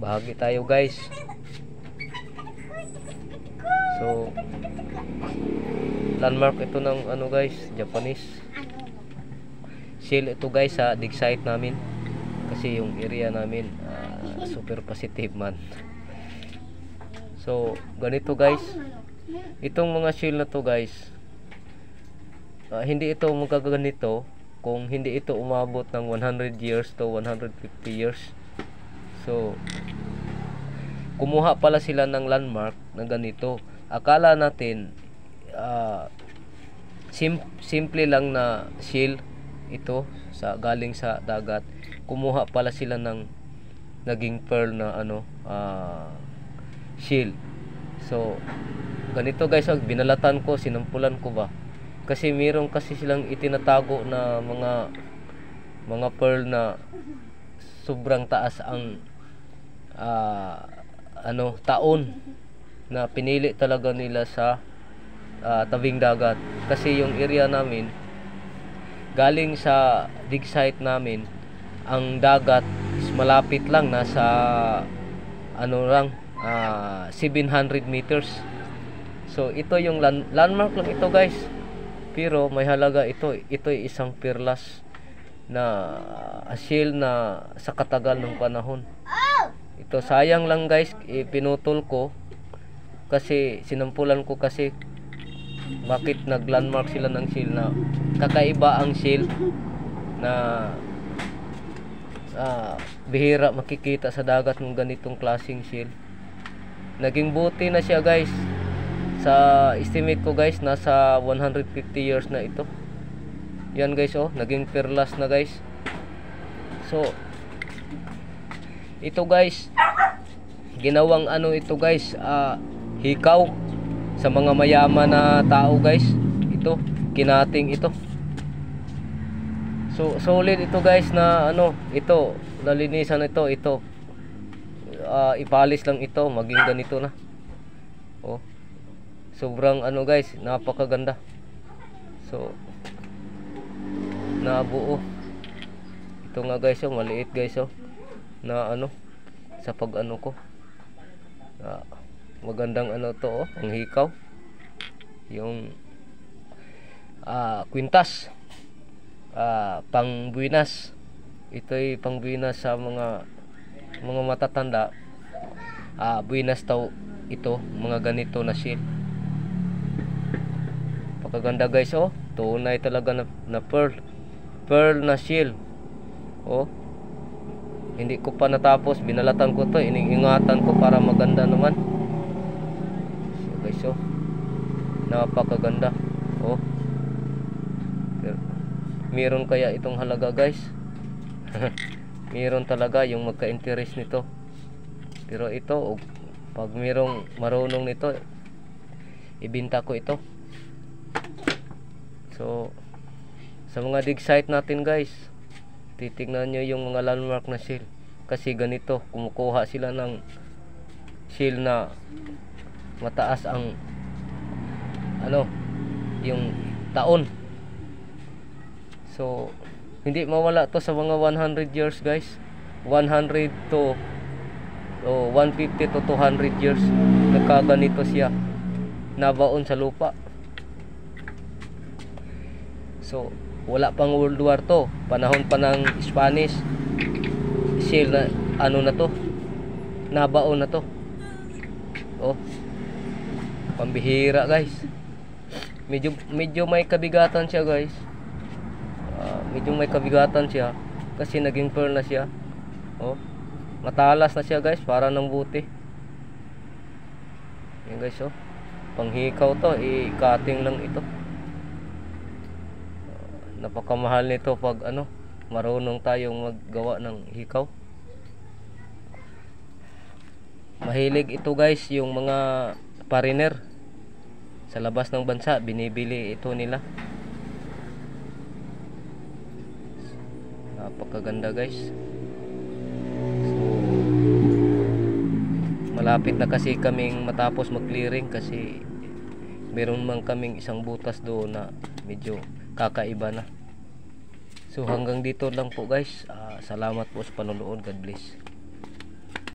Bahagi tayo guys. So landmark ito ng ano guys, Japanese shield ito guys sa dig site namin. Kasi yung area namin super positive man. So ganito guys, itong mga shield na to guys, hindi ito magkaganito kung hindi ito umabot ng 100 years to 150 years. So kumuha pala sila ng landmark na ganito. Akala natin simple lang na shield ito sa galing sa dagat. Kumuha pala sila ng naging pearl na ano shield. So ganito guys, binalatan ko, sinampulan ko ba, kasi meron kasi silang itinatago na mga pearl na sobrang taas ang taon na pinili talaga nila sa tabing dagat. Kasi yung area namin galing sa dig site namin, ang dagat is malapit lang, nasa 700 meters. So ito yung landmark lang ito guys, pero may halaga ito. Ito ay isang perlas na shield na sa katagal ng panahon. Ito sayang lang guys, pinutol ko kasi sinampulan ko kasi bakit nag-landmark sila ng shield na kakaiba ang shield na bihira makikita sa dagat ng ganitong klaseng shield. Naging buti na siya guys. Sa estimate ko guys, nasa 150 years na ito. Yan guys, naging perlas na guys. So ito guys, ginawang ito guys, hikaw sa mga mayaman na tao guys. Ito, kinating ito. So solid ito guys na ito, nalinisan ito. Ipalis lang ito, maging ganito na. Sobrang guys, napakaganda. So nabuo. Ito nga guys, maliit guys, na sa pag ko. Magandang to, ang hikaw. Yung kwintas, pangbuinas. Ito'y pangbuinas sa mga matatanda. Buinas daw ito, mga ganito na shield. Pagkaganda guys, tunay talaga na pearl na shield. Hindi ko pa natapos, binalatan ko to, iningatan ko para maganda naman. So guys, napakaganda. Meron kaya itong halaga guys? Meron talaga yung magka-interest nito. Pero ito, pag merong marunong nito, ibinta ko ito. So sa mga dig site natin guys, titignan nyo yung mga landmark na shield. Kasi ganito, kumukuha sila ng shield na mataas ang yung taon. So hindi mawala to sa mga 100 years guys. 100 to 150 to 200 years nagkaganito siya, nabaon sa lupa. So wala pang World War to, panahon pa ng Spanish. Shield na na to, nabaon na to. Pambihira guys. Medyo may kabigatan siya guys. Medyo may kabigatan siya kasi naging pearl na siya. Matalas na siya guys, para ng buti. Yan guys, panghikaw to, i-cutting lang ito. Napakamahal nito pag marunong tayong maggawa ng hikaw. Mahilig ito guys yung mga foreigner sa labas ng bansa, binibili ito nila. Napakaganda guys. So malapit na kasi kaming matapos mag-clearing kasi meron man kaming isang butas doon na medyo kakaiba na. So hanggang dito lang po guys. Salamat po sa panonood. God bless.